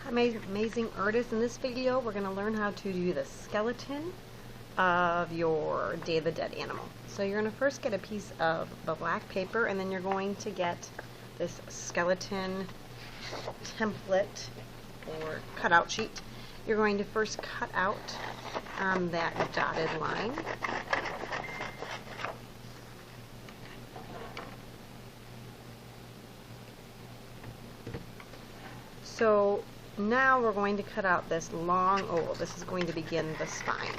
amazing artists. In this video we're going to learn how to do the skeleton of your Day of the Dead animal. So you're going to first get a piece of the black paper, and then you're going to get this skeleton template or cutout sheet. You're going to first cut out that dotted line. So now we're going to cut out this long oval. This is going to begin the spine.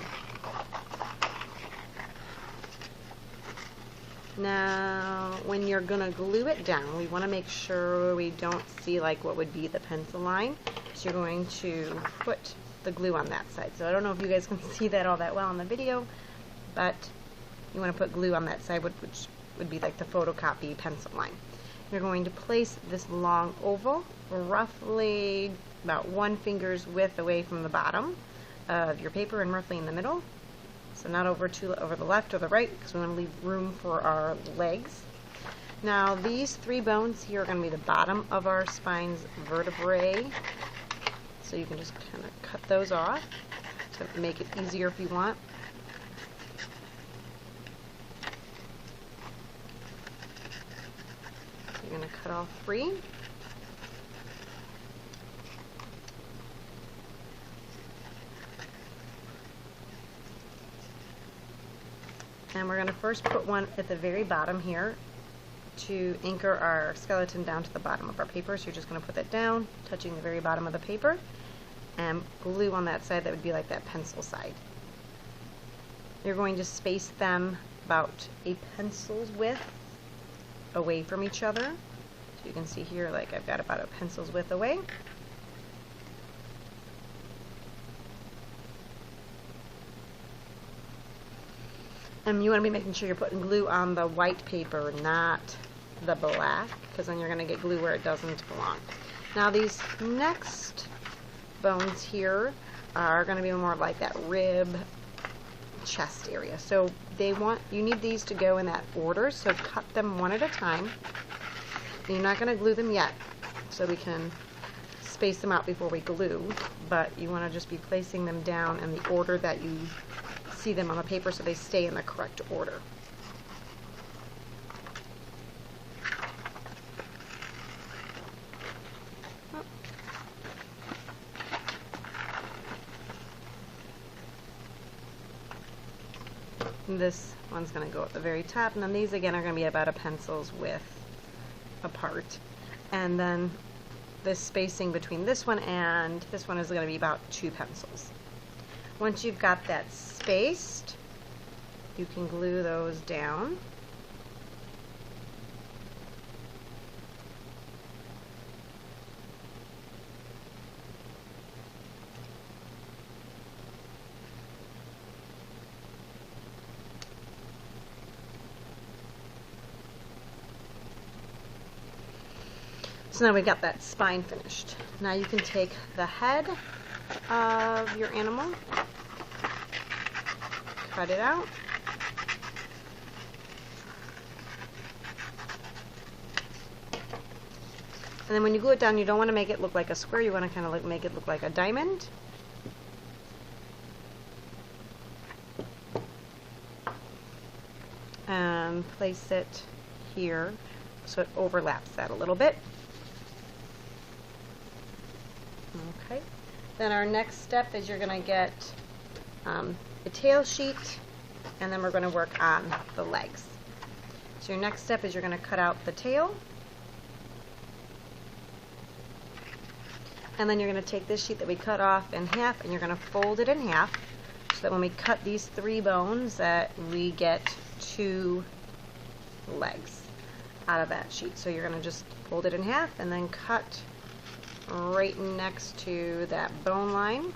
Now, when you're going to glue it down, we want to make sure we don't see like what would be the pencil line. So you're going to put the glue on that side. So I don't know if you guys can see that all that well in the video, but you want to put glue on that side, which would be like the photocopy pencil line. You're going to place this long oval roughly about 1 finger's width away from the bottom of your paper and roughly in the middle. So not over the left or the right, because we want to leave room for our legs. Now these 3 bones here are going to be the bottom of our spine's vertebrae. So you can just kind of cut those off to make it easier if you want. You're going to cut all 3. And we're going to first put one at the very bottom here to anchor our skeleton down to the bottom of our paper. So you're just going to put that down, touching the very bottom of the paper, and glue on that side that would be like that pencil side. You're going to space them about a pencil's width away from each other. So you can see here, like I've got about a pencil's width away. And you want to be making sure you're putting glue on the white paper, not the black, because then you're going to get glue where it doesn't belong. Now these next bones here are going to be more like that rib, chest area. So you need these to go in that order, so cut them one at a time. And you're not going to glue them yet, so we can space them out before we glue, but you want to just be placing them down in the order that you see them on the paper so they stay in the correct order. This one's going to go at the very top, and then these again are going to be about a pencil's width apart. And then this spacing between this one and this one is going to be about 2 pencils. Once you've got that spaced, you can glue those down. So now we've got that spine finished. Now you can take the head of your animal, cut it out, and then when you glue it down, you don't want to make it look like a square, you want to kind of make it look like a diamond. And place it here so it overlaps that a little bit. Okay. Then our next step is you're going to get a tail sheet, and then we're going to work on the legs. So your next step is you're going to cut out the tail, and then you're going to take this sheet that we cut off in half, and you're going to fold it in half so that when we cut these 3 bones that we get 2 legs out of that sheet. So you're going to just fold it in half and then cut right next to that bone line.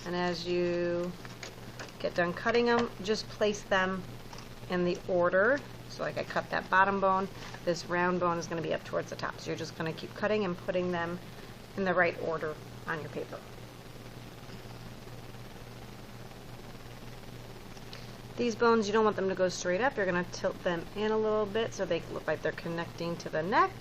And as you get done cutting them, just place them in the order. So like I cut that bottom bone, this round bone is going to be up towards the top. So you're just going to keep cutting and putting them in the right order on your paper. These bones, you don't want them to go straight up. You're going to tilt them in a little bit so they look like they're connecting to the neck.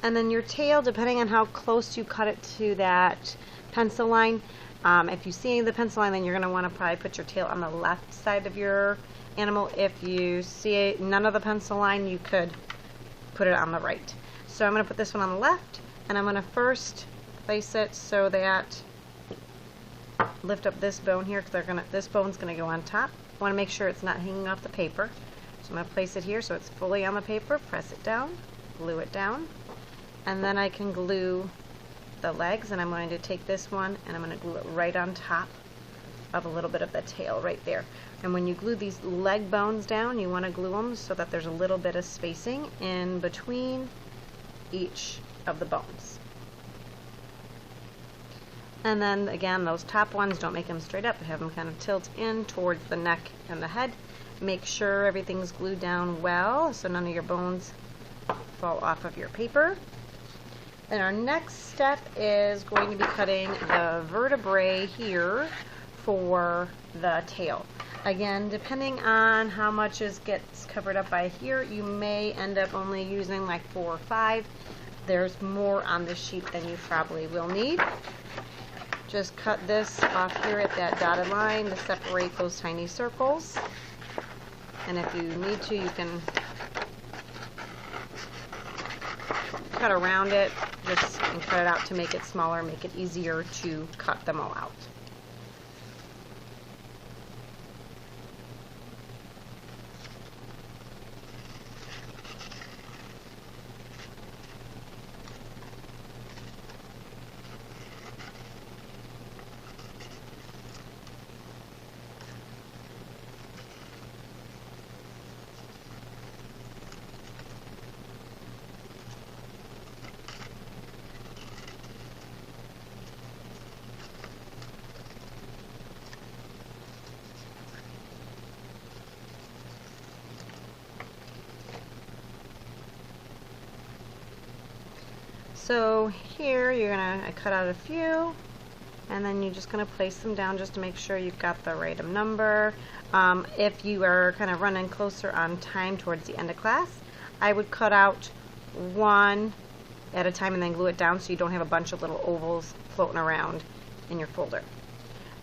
And then your tail, depending on how close you cut it to that pencil line, if you see the pencil line, then you're going to want to probably put your tail on the left side of your animal. If you see none of the pencil line, you could put it on the right. So I'm going to put this one on the left, and I'm going to first place it so that, lift up this bone here, because this bone's going to go on top. I want to make sure it's not hanging off the paper. So I'm going to place it here so it's fully on the paper, press it down, glue it down, and then I can glue the legs, and I'm going to take this one and I'm going to glue it right on top of a little bit of the tail right there. And when you glue these leg bones down, you want to glue them so that there's a little bit of spacing in between each of the bones. And then again, those top ones, don't make them straight up, have them kind of tilt in towards the neck and the head. Make sure everything's glued down well so none of your bones fall off of your paper. And our next step is going to be cutting the vertebrae here for the tail. Again, depending on how much gets covered up by here, you may end up only using like 4 or 5. There's more on this sheet than you probably will need. Just cut this off here at that dotted line to separate those tiny circles. And if you need to, you can cut around it and cut it out to make it smaller, make it easier to cut them all out. So here I cut out a few, and then you're just going to place them down just to make sure you've got the right number. If you are kind of running closer on time towards the end of class, I would cut out one at a time and then glue it down so you don't have a bunch of little ovals floating around in your folder.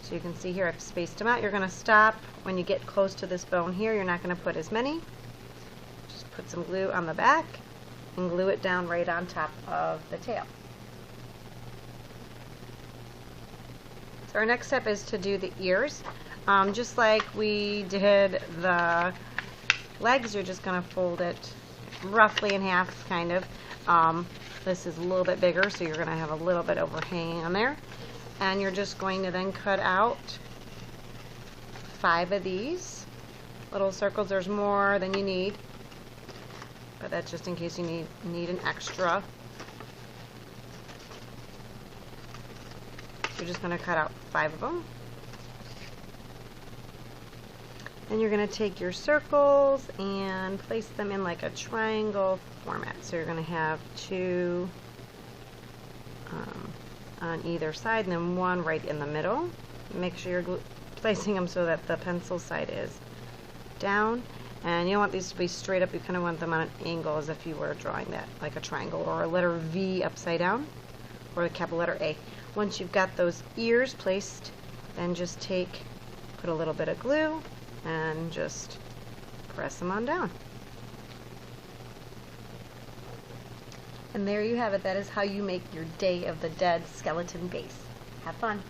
So you can see here I've spaced them out. You're going to stop when you get close to this bone here. You're not going to put as many. Just put some glue on the back and glue it down right on top of the tail. So our next step is to do the ears. Just like we did the legs, you're just going to fold it roughly in half, kind of. This is a little bit bigger, so you're going to have a little bit overhanging on there. And you're just going to then cut out 5 of these little circles. There's more than you need, but that's just in case you need an extra. You're just going to cut out 5 of them. And you're going to take your circles and place them in like a triangle format. So you're going to have 2 on either side and then 1 right in the middle. Make sure you're placing them so that the pencil side is down. And you don't want these to be straight up, you kind of want them on an angle as if you were drawing that, like a triangle or a letter V upside down, or the capital letter A. Once you've got those ears placed, then just put a little bit of glue and just press them on down. And there you have it. That is how you make your Day of the Dead skeleton base. Have fun.